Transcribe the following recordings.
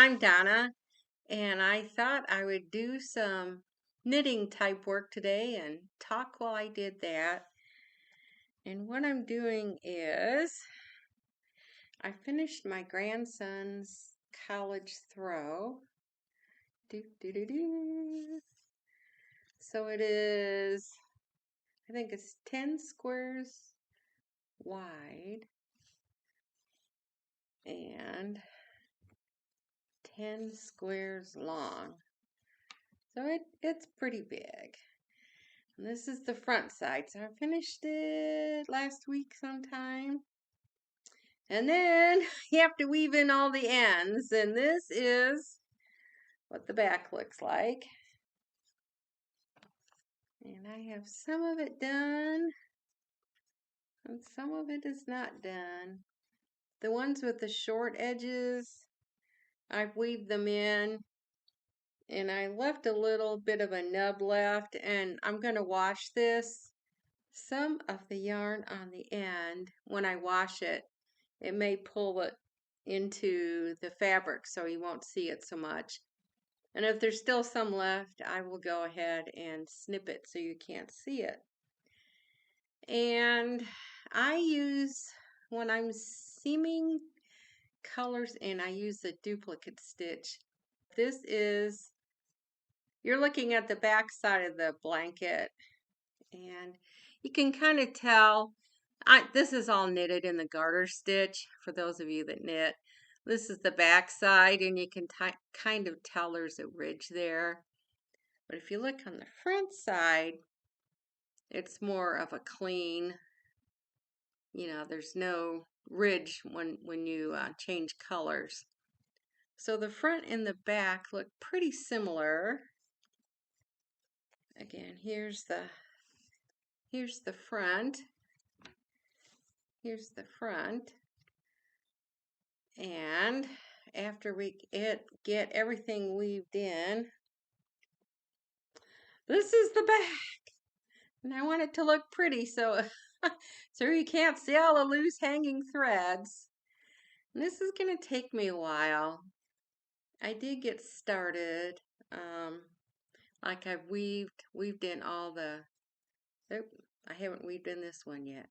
I'm Donna, and I thought I would do some knitting type work today and talk while I did that. And what I'm doing is I finished my grandson's college throw. So it is, I think it's 10 squares wide and 10 squares long. So it's pretty big. And this is the front side. So I finished it last week sometime. And then you have to weave in all the ends. And this is what the back looks like. And I have some of it done. And some of it is not done. The ones with the short edges, I've weaved them in. And I left a little bit of a nub left. And I'm going to wash this. Some of the yarn on the end, when I wash it, it may pull it into the fabric so you won't see it so much. And if there's still some left, I will go ahead and snip it so you can't see it. And I use, when I'm seaming colors in, I use the duplicate stitch. This is, you're looking at the back side of the blanket, and you can kind of tell this is all knitted in the garter stitch for those of you that knit. This is the back side, and you can kind of tell there's a ridge there. But if you look on the front side, it's more of a clean, there's no ridge when you change colors. So the front and the back look pretty similar. Again, here's the front. Here's the front. And after we get everything weaved in, this is the back. And I want it to look pretty so you can't see all the loose hanging threads. And this is going to take me a while. I did get started. Like I've weaved in all the, I haven't weaved in this one yet.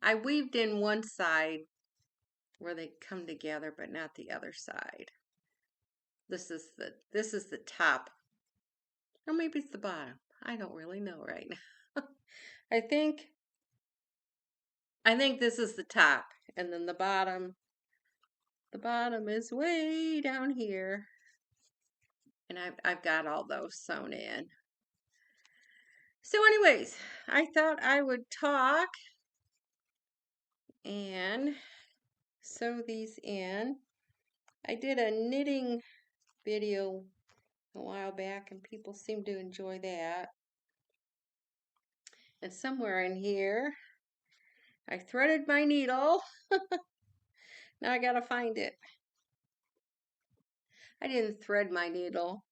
I weaved in one side where they come together, but not the other side. This is the top. Or maybe it's the bottom. I don't really know right now. I think this is the top, and then the bottom is way down here. And I've got all those sewn in. So anyways, I thought I would talk and sew these in. I did a knitting video a while back, and people seem to enjoy that. And somewhere in here, I threaded my needle. Now I gotta find it. I didn't thread my needle.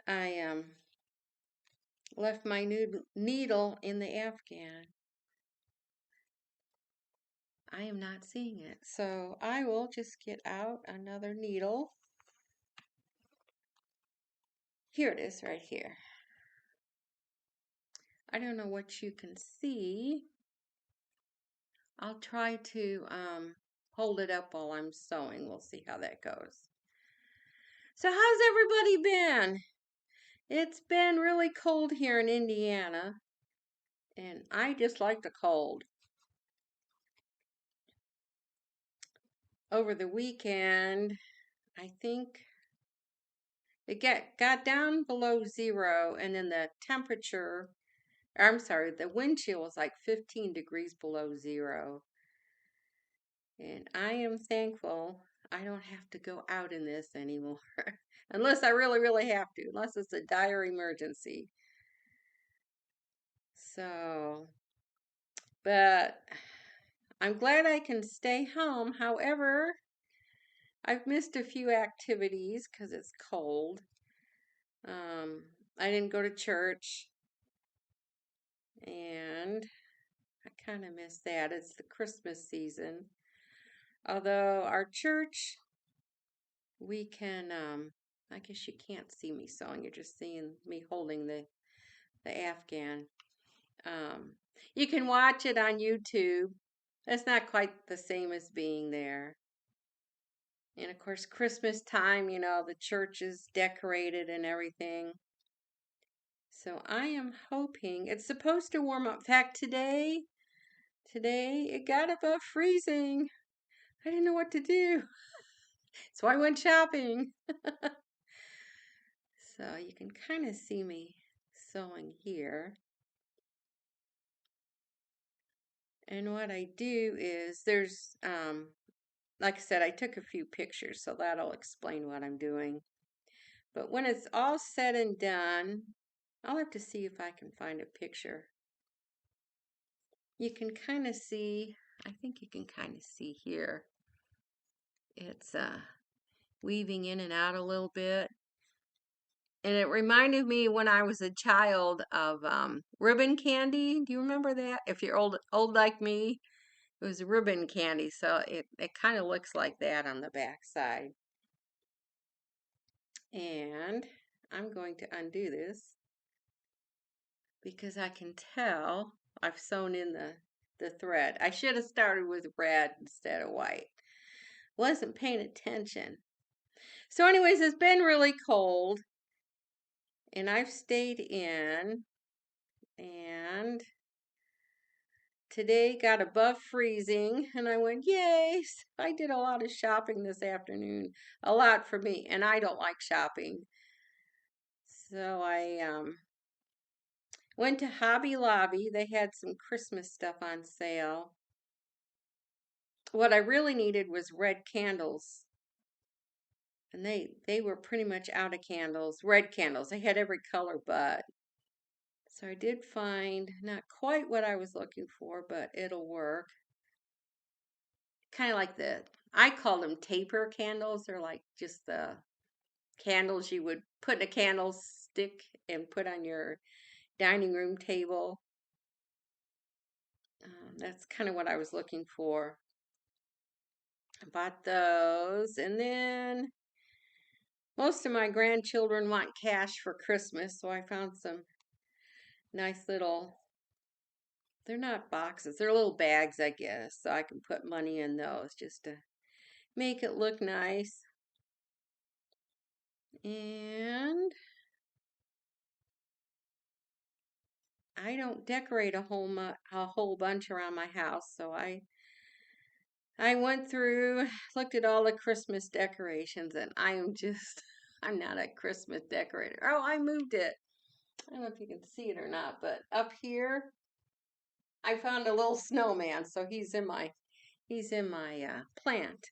I left my needle in the afghan. I am not seeing it, so I will just get out another needle. Here it is right here. I don't know what you can see. I'll try to hold it up while I'm sewing. We'll see how that goes. So how's everybody been? It's been really cold here in Indiana, and I just like the cold. Over the weekend, I think it got down below 0, and then the temperature, the wind chill was like 15 degrees below 0. And I am thankful I don't have to go out in this anymore. Unless I really, really have to. Unless it's a dire emergency. So, but I'm glad I can stay home. However, I've missed a few activities because it's cold. I didn't go to church. And I kind of miss that. It's the Christmas season. Although our church we can, I guess you can't see me sewing, you're just seeing me holding the Afghan. Um, you can watch it on YouTube. It's not quite the same as being there. And of course, Christmas time, the church is decorated and everything. So I am hoping it's supposed to warm up. In fact, today it got above freezing. I didn't know what to do. So I went shopping. So you can kind of see me sewing here. And what I do is there's, like I said, I took a few pictures, so that'll explain what I'm doing. But when it's all said and done, I'll have to see if I can find a picture. You can kind of see, I think you can kind of see here. It's weaving in and out a little bit. And it reminded me when I was a child of ribbon candy. Do you remember that? If you're old like me, it was ribbon candy. So it kind of looks like that on the back side. And I'm going to undo this because I can tell I've sewn in the thread. I should have started with red instead of white. Wasn't paying attention. So anyways, it's been really cold and I've stayed in, and today got above freezing and I went, yay. I did a lot of shopping this afternoon. A lot for me, and I don't like shopping. So I went to Hobby Lobby. They had some Christmas stuff on sale. What I really needed was red candles. And they were pretty much out of candles, red candles. They had every color but. So I did find not quite what I was looking for, but it'll work. Kind of like I call them taper candles. They're like just the candles you would put in a candlestick and put on your dining room table. That's kind of what I was looking for. I bought those, and then most of my grandchildren want cash for Christmas, so I found some nice little, they're not boxes, they're little bags, I guess, so I can put money in those just to make it look nice. And I don't decorate a whole bunch around my house, so I went through, looked at all the Christmas decorations, and I'm not a Christmas decorator. Oh, I moved it. I don't know if you can see it or not, but up here I found a little snowman, so he's in my plant.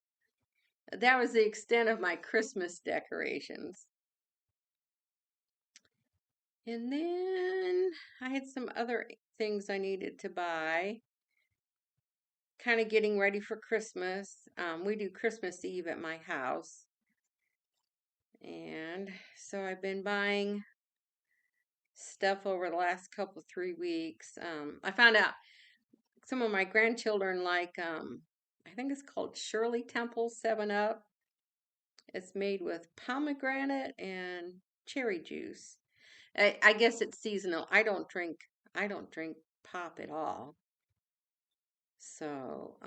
That was the extent of my Christmas decorations. And then I had some other things I needed to buy. Kind of getting ready for Christmas. We do Christmas Eve at my house. And so I've been buying stuff over the last couple 3 weeks. I found out some of my grandchildren like, I think it's called Shirley Temple 7-Up. It's made with pomegranate and cherry juice. I guess it's seasonal. I don't drink pop at all. So,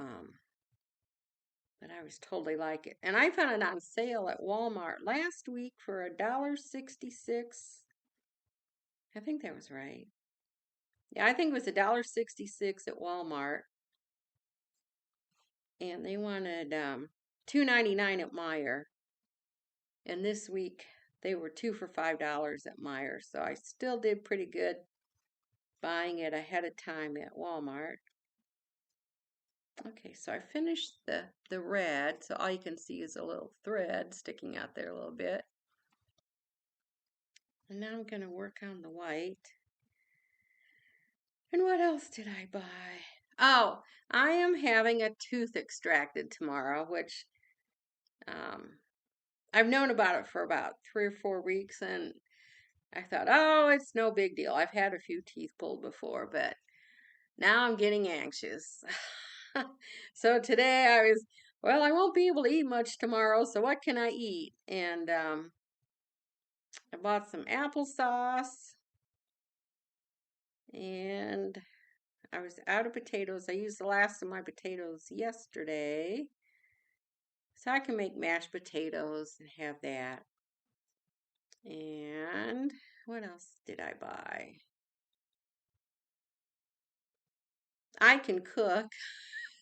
but I was totally like it. And I found it on sale at Walmart last week for $1.66. I think that was right. Yeah, I think it was $1.66 at Walmart. And they wanted $2.99 at Meijer. And this week they were 2 for $5 at Meijer. So I still did pretty good buying it ahead of time at Walmart. Okay, so I finished the red, so all you can see is a little thread sticking out there a little bit. And now I'm going to work on the white. And what else did I buy? Oh, I am having a tooth extracted tomorrow, which I've known about it for about 3 or 4 weeks, and I thought, oh, it's no big deal. I've had a few teeth pulled before, but now I'm getting anxious. So today I was well, I won't be able to eat much tomorrow, so what can I eat? And I bought some applesauce, and I was out of potatoes. I used the last of my potatoes yesterday, so I can make mashed potatoes and have that. And what else did I buy? I can cook,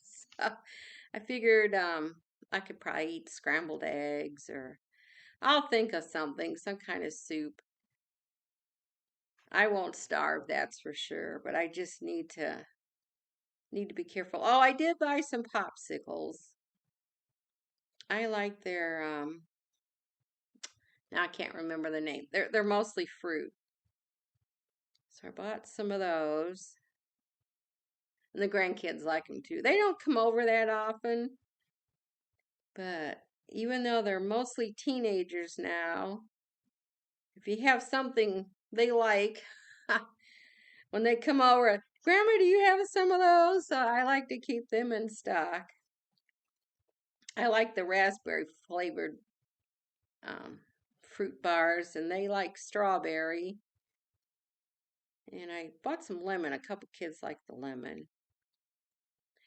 so I figured I could probably eat scrambled eggs, or I'll think of something, some kind of soup. I won't starve, that's for sure, but I just need to be careful. Oh, I did buy some popsicles. I like their now I can't remember the name. They're mostly fruit. So I bought some of those. And the grandkids like them too. They don't come over that often, but even though they're mostly teenagers now, if you have something they like, when they come over, Grandma, do you have some of those? So I like to keep them in stock. I like the raspberry flavored um, fruit bars, and they like strawberry. And I bought some lemon. A couple kids like the lemon.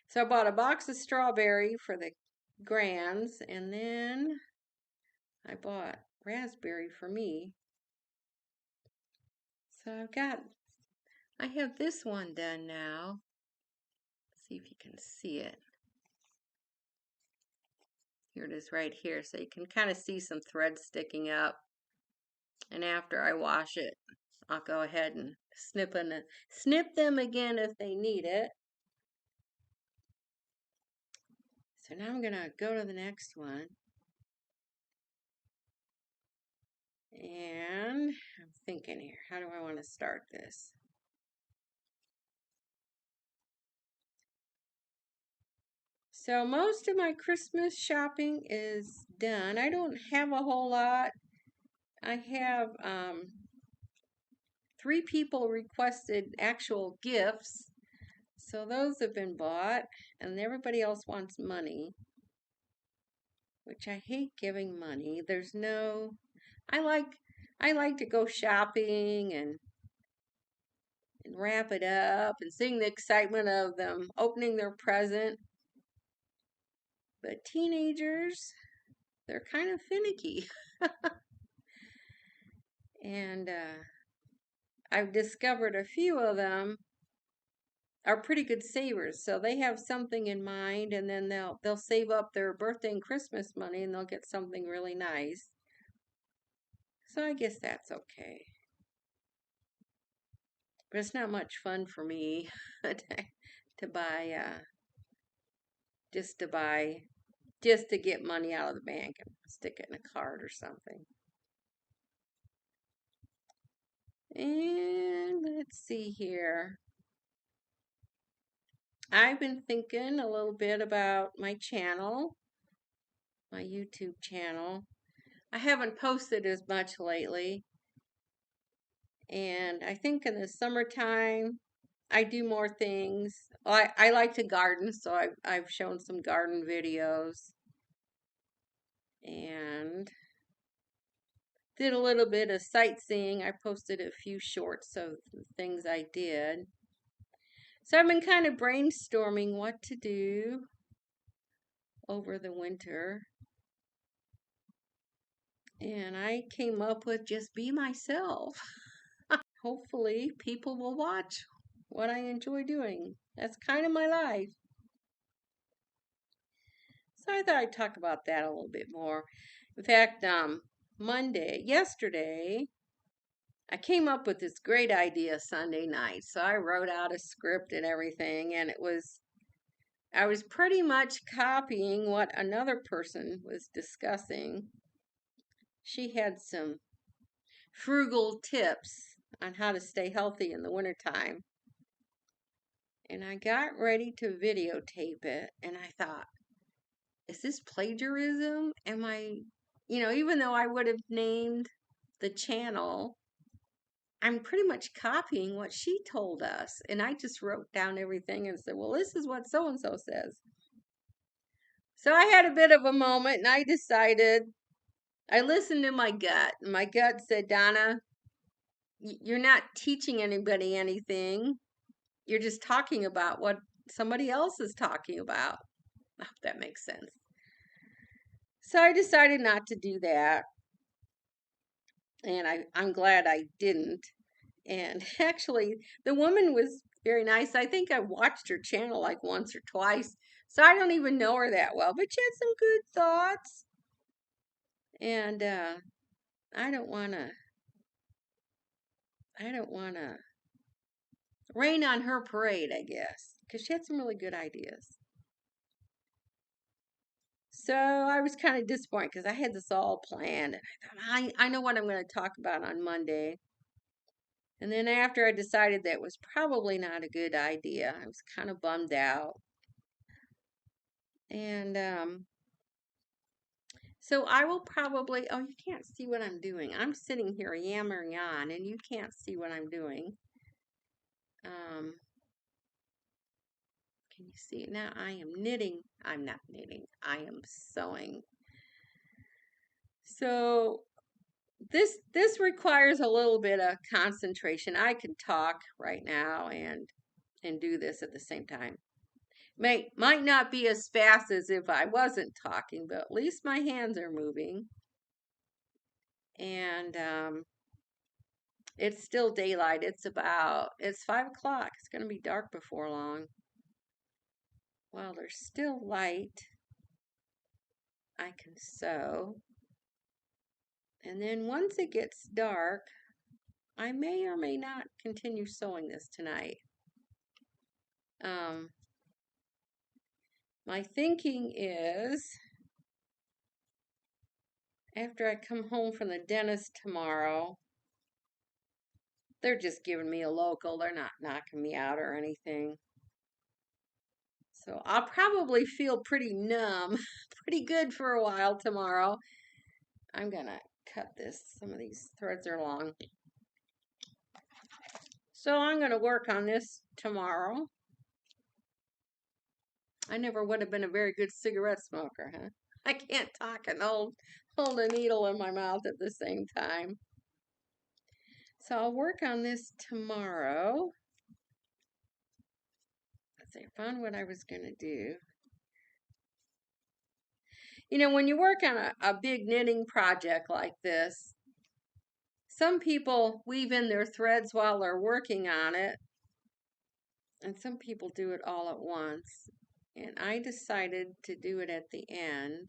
So I bought a box of strawberry for the grands, and then I bought raspberry for me. So I have this one done now. Let's see if you can see it. Here it is right here. So you can kind of see some thread sticking up. And after I wash it, I'll go ahead and snip them again if they need it. So now I'm going to go to the next one. And I'm thinking here, how do I want to start this? So most of my Christmas shopping is done. I don't have a whole lot. I have 3 people requested actual gifts. So those have been bought, and everybody else wants money, which I hate giving money. I like to go shopping and wrap it up and seeing the excitement of them opening their present. But teenagers, they're kind of finicky. And I've discovered a few of them are pretty good savers. So they have something in mind, and then they'll save up their birthday and Christmas money, and they'll get something really nice. So I guess that's okay. But it's not much fun for me to buy just to get money out of the bank and stick it in a card or something. And let's see here. I've been thinking a little bit about my channel, my YouTube channel. I haven't posted as much lately. And I think in the summertime, I do more things. I like to garden, so I've shown some garden videos. And did a little bit of sightseeing. I posted a few shorts of the things I did. So I've been kind of brainstorming what to do over the winter. And I came up with just be myself. Hopefully, people will watch what I enjoy doing. That's kind of my life. So I thought I'd talk about that a little bit more. In fact, yesterday, I came up with this great idea Sunday night. So I wrote out a script and everything, and I was pretty much copying what another person was discussing. She had some frugal tips on how to stay healthy in the wintertime. And I got ready to videotape it, and I thought, is this plagiarism? Even though I would have named the channel, I'm pretty much copying what she told us. And I just wrote down everything and said, well, this is what so and so says. So I had a bit of a moment and I decided, I listened to my gut. And my gut said, Donna, you're not teaching anybody anything. You're just talking about what somebody else is talking about. I hope that makes sense. So I decided not to do that. And I'm glad I didn't. And actually, the woman was very nice. I think I watched her channel like once or twice. So I don't even know her that well, but she had some good thoughts. And I don't want to rain on her parade, I guess, because she had some really good ideas. So I was kind of disappointed because I had this all planned. And I thought, I know what I'm going to talk about on Monday. And then after I decided that was probably not a good idea, I was kind of bummed out. And so I will probably, oh, you can't see what I'm doing. I'm sitting here yammering on, and you can't see what I'm doing. Can you see it now? I am knitting. I'm not knitting. I am sewing. So this requires a little bit of concentration. I can talk right now and do this at the same time. Might not be as fast as if I wasn't talking, but at least my hands are moving. And it's still daylight. It's 5 o'clock. It's going to be dark before long. While there's still light, I can sew. And then once it gets dark, I may or may not continue sewing this tonight. My thinking is, after I come home from the dentist tomorrow, they're just giving me a local. They're not knocking me out or anything. So I'll probably feel pretty numb, pretty good for a while tomorrow. I'm going to cut this. Some of these threads are long. So I'm going to work on this tomorrow. I never would have been a very good cigarette smoker, huh? I can't talk and hold a needle in my mouth at the same time. So I'll work on this tomorrow. I found what I was going to do. You know, when you work on a big knitting project like this, some people weave in their threads while they're working on it, and some people do it all at once. And I decided to do it at the end.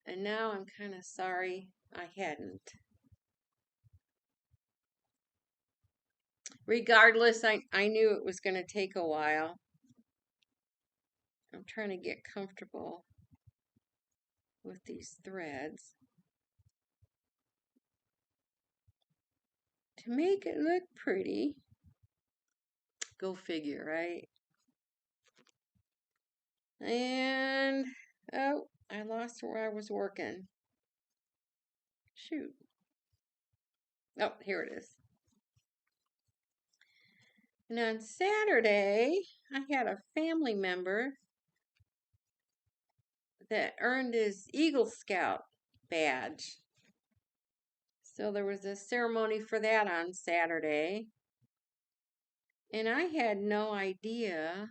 And now I'm kind of sorry I hadn't. Regardless, I knew it was going to take a while. I'm trying to get comfortable with these threads to make it look pretty. Go figure, right? And, oh, I lost where I was working. Shoot. Oh, here it is. And on Saturday, I had a family member that earned his Eagle Scout badge. So there was a ceremony for that on Saturday. And I had no idea.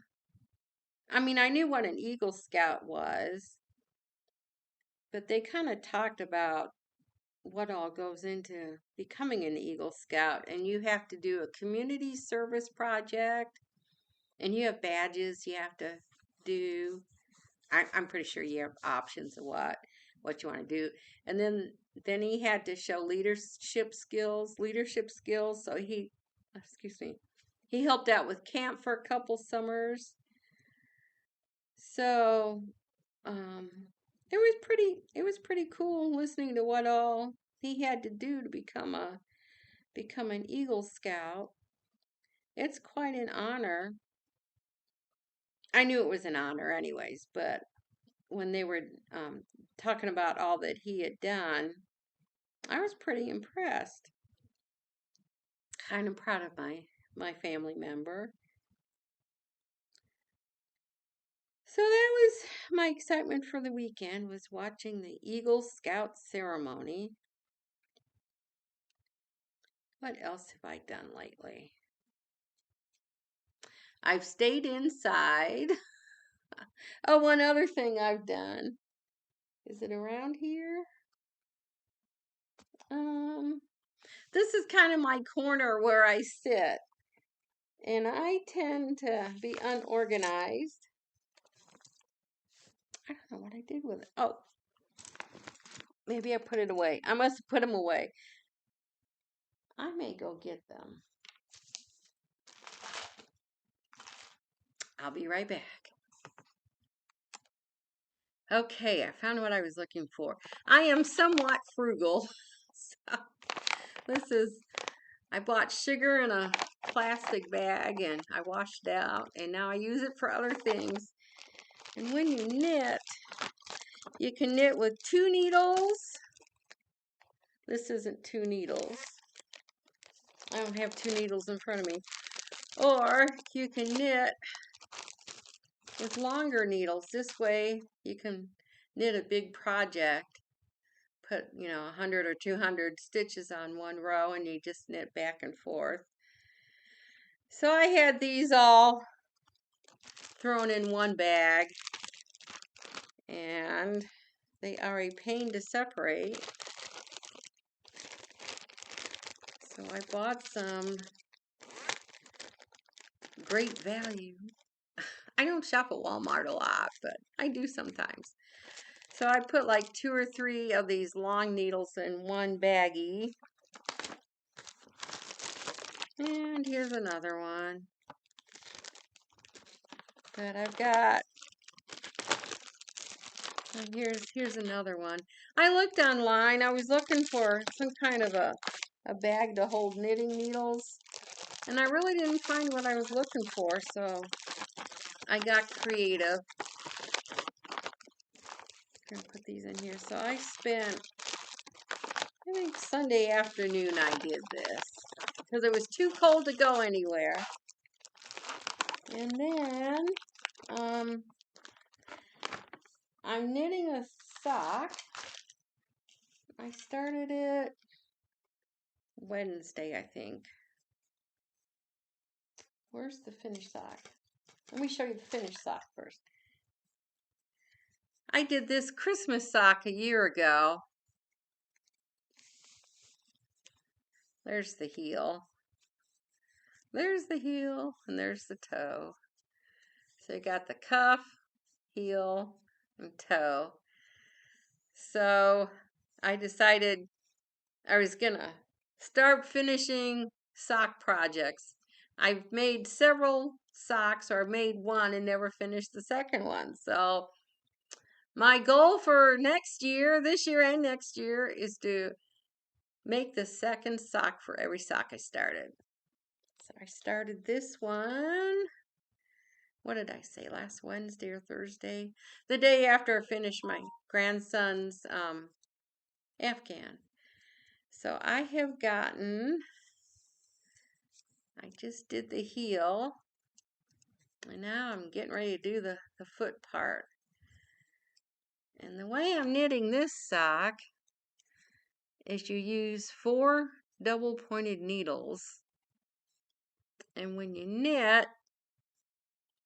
I mean, I knew what an Eagle Scout was, but they kind of talked about what all goes into becoming an Eagle Scout. And you have to do a community service project, and you have badges you have to do. I'm pretty sure you have options of what you want to do. And then he had to show leadership skills. So he helped out with camp for a couple summers. So it was pretty cool listening to what all he had to do to become an Eagle Scout. It's quite an honor. I knew it was an honor anyways, but when they were talking about all that he had done, I was pretty impressed. Kind of proud of my family member. So that was my excitement for the weekend, was watching the Eagle Scout ceremony. What else have I done lately? I've stayed inside. Oh, one other thing I've done. Is it around here? This is kind of my corner where I sit. And I tend to be unorganized. I don't know what I did with it. Oh, maybe I put it away. I must have put them away. I may go get them. I'll be right back. Okay, I found what I was looking for. I am somewhat frugal. So I bought sugar in a plastic bag and I washed it out, and now I use it for other things. And when you knit, you can knit with 2 needles. This isn't 2 needles. I don't have 2 needles in front of me. Or you can knit with longer needles. This way you can knit a big project. Put, 100 or 200 stitches on one row and you just knit back and forth. So I had these all thrown in one bag, and they are a pain to separate. So I bought some Great Value. I don't shop at Walmart a lot, but I do sometimes. So I put like 2 or 3 of these long needles in one baggie. And here's another one. But I've got, here's another one. I looked online. I was looking for some kind of a bag to hold knitting needles. And I really didn't find what I was looking for, so I got creative. I'm going to put these in here. So I spent, I think Sunday afternoon I did this, because it was too cold to go anywhere. And then I'm knitting a sock. I started it Wednesday, I think. Where's the finished sock? Let me show you the finished sock first. I did this Christmas sock a year ago. There's the heel. There's the heel, and there's the toe. So you got the cuff, heel, and toe. So I decided I was gonna start finishing sock projects. I've made several socks, or I've made one and never finished the second one. So my goal for next year, this year and next year, is to make the second sock for every sock I started. So I started this one. What did I say, last Wednesday or Thursday? The day after I finished my grandson's afghan. So I have gotten, I just did the heel, and now I'm getting ready to do the foot part. And the way I'm knitting this sock is you use 4 double pointed needles. And when you knit,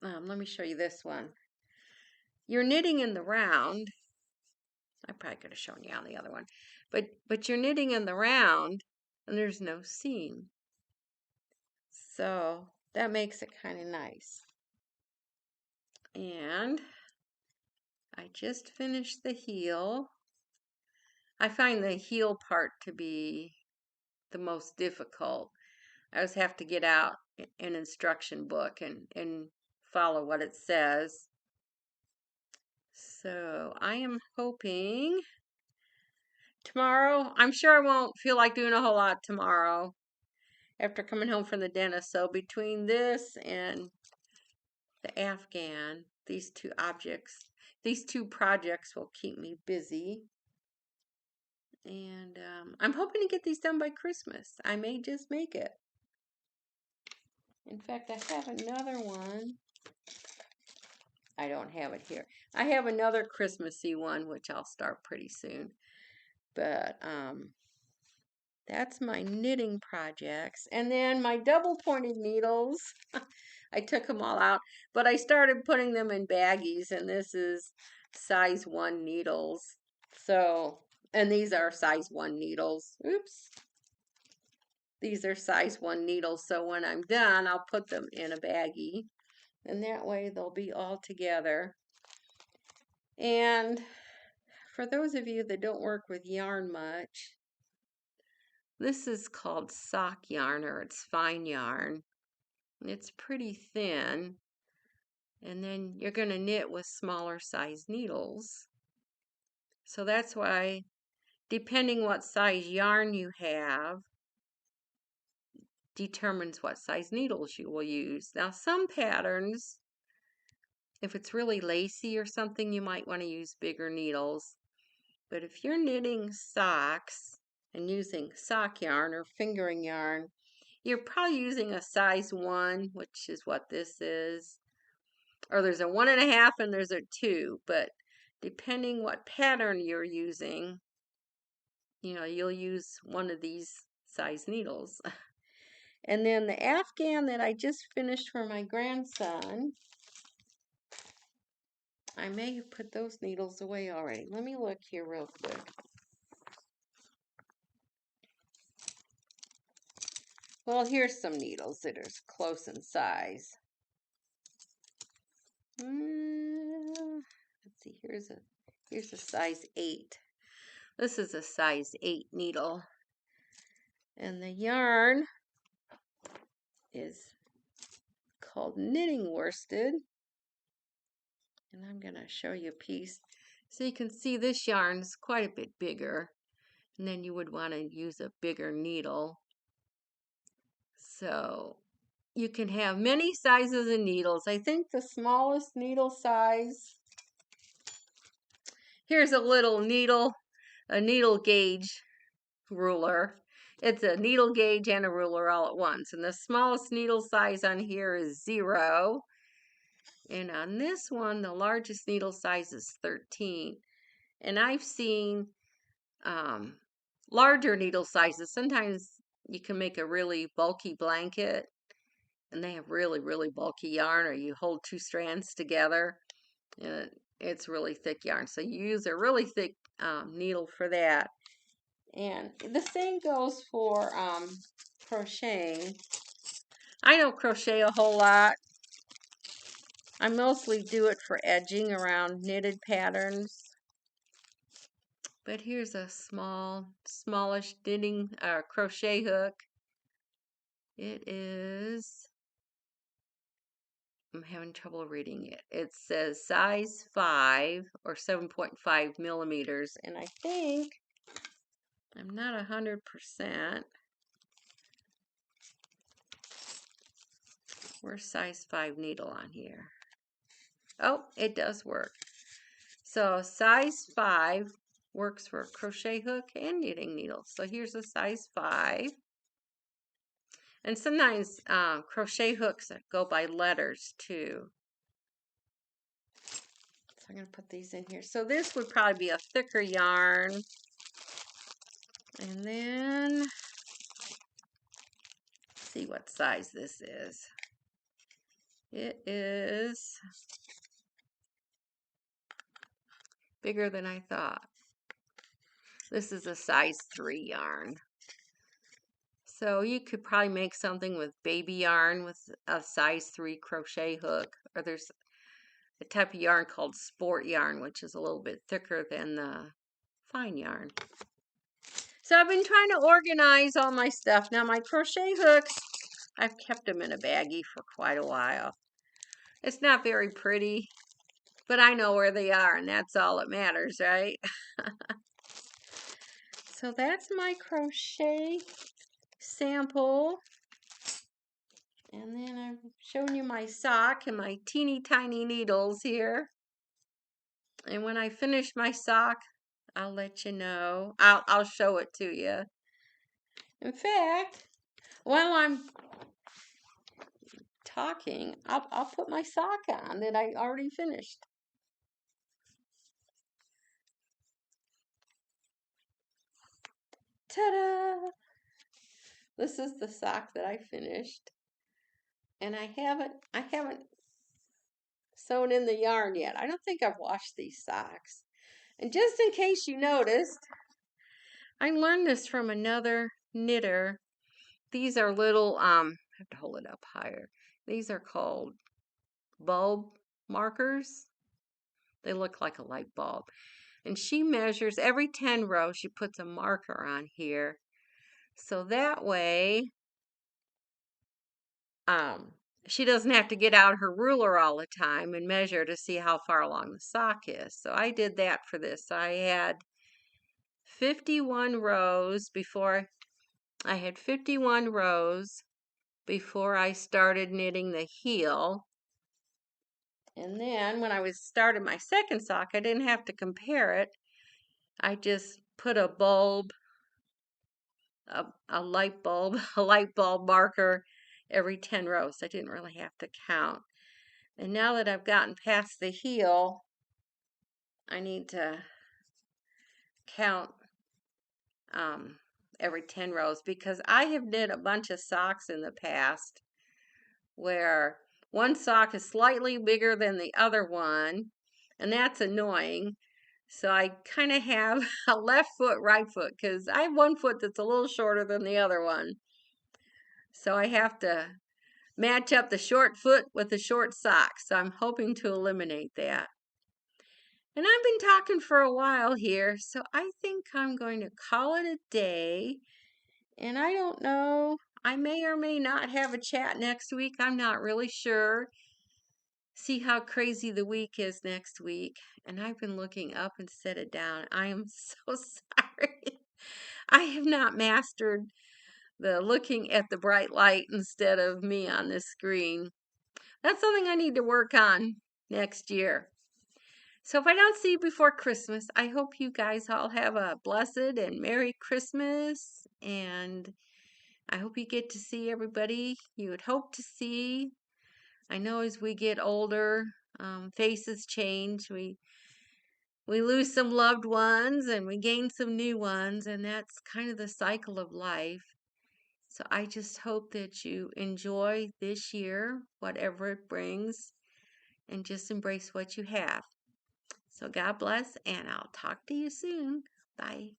let me show you this one. You're knitting in the round. I probably could have shown you on the other one. But you're knitting in the round, and there's no seam. So that makes it kind of nice. And I just finished the heel. I find the heel part to be the most difficult. I always have to get out an instruction book and follow what it says. So I am hoping tomorrow, I'm sure I won't feel like doing a whole lot tomorrow after coming home from the dentist. So between this and the afghan, these two projects will keep me busy. And I'm hoping to get these done by Christmas. I may just make it. In fact, I have another one I don't have it here. I have another Christmassy one, which I'll start pretty soon. But that's my knitting projects. And then my double pointed needles, I took them all out, but I started putting them in baggies, and this is size 1 needles. So, and these are size 1 needles. Oops. These are size 1 needles, so when I'm done, I'll put them in a baggie, and that way they'll be all together. And for those of you that don't work with yarn much, this is called sock yarn, or it's fine yarn. It's pretty thin, and then you're going to knit with smaller size needles. So that's why, depending what size yarn you have, determines what size needles you will use. Now, some patterns, if it's really lacy or something, you might want to use bigger needles. But if you're knitting socks and using sock yarn or fingering yarn, you're probably using a size 1, which is what this is. Or there's a 1.5 and there's a 2. But depending what pattern you're using, you'll use one of these size needles. And then the afghan that I just finished for my grandson, I may have put those needles away already. Let me look here real quick. Well, here's some needles that are close in size. Let's see, here's a size 8. This is a size 8 needle. And the yarn is called knitting worsted. And I'm going to show you a piece. So you can see this yarn is quite a bit bigger. And then you would want to use a bigger needle. So you can have many sizes of needles. I think the smallest needle size, here's a little needle, a needle gauge ruler. It's a needle gauge and a ruler all at once. And the smallest needle size on here is 0. And on this one, the largest needle size is 13. And I've seen larger needle sizes. Sometimes you can make a really bulky blanket, and they have really, really bulky yarn, or you hold 2 strands together, and it's really thick yarn. So you use a really thick needle for that. And the same goes for crocheting. I don't crochet a whole lot. I mostly do it for edging around knitted patterns. But here's a smallish knitting crochet hook. It is, I'm having trouble reading it. It says size 5 or 7.5 millimeters. And I think, I'm not 100%. Where's size 5 needle on here? Oh, it does work. So size 5 works for crochet hook and knitting needles. So here's a size 5. And sometimes crochet hooks go by letters too. So I'm going to put these in here. So this would probably be a thicker yarn. And then, see what size this is. It is bigger than I thought. This is a size 3 yarn. So you could probably make something with baby yarn with a size 3 crochet hook. Or there's a type of yarn called sport yarn, which is a little bit thicker than the fine yarn. So I've been trying to organize all my stuff. Now my crochet hooks, I've kept them in a baggie for quite a while. It's not very pretty, but I know where they are, and that's all that matters, right? So that's my crochet sample. And then I'm showing you my sock and my teeny tiny needles here. And when I finish my sock, I'll let you know. I'll show it to you. In fact, while I'm talking, I'll put my sock on that I already finished. Ta-da! This is the sock that I finished. And I haven't sewn in the yarn yet. I don't think I've washed these socks. And just in case you noticed, I learned this from another knitter. These are little, I have to hold it up higher. These are called bulb markers. They look like a light bulb. And she measures every 10 rows, she puts a marker on here. So that way, she doesn't have to get out her ruler all the time and measure to see how far along the sock is. So I did that for this. I had 51 rows before I had 51 rows before I started knitting the heel. And then when I was started my second sock, I didn't have to compare it. I just put a bulb, a light bulb, a light bulb marker every 10 rows. I didn't really have to count. And now that I've gotten past the heel, I need to count every 10 rows because I have knit a bunch of socks in the past where one sock is slightly bigger than the other one, and that's annoying. So I kind of have a left foot, right foot, because I have one foot that's a little shorter than the other one. So I have to match up the short foot with the short sock. So I'm hoping to eliminate that. And I've been talking for a while here, so I think I'm going to call it a day. And I don't know, I may or may not have a chat next week. I'm not really sure. See how crazy the week is next week. And I've been looking up instead of down. I am so sorry. I have not mastered the looking at the bright light instead of me on the screen. That's something I need to work on next year. So if I don't see you before Christmas, I hope you guys all have a blessed and Merry Christmas. And I hope you get to see everybody you would hope to see. I know as we get older, faces change. We lose some loved ones and we gain some new ones, and that's kind of the cycle of life. So I just hope that you enjoy this year, whatever it brings, and just embrace what you have. So God bless, and I'll talk to you soon. Bye.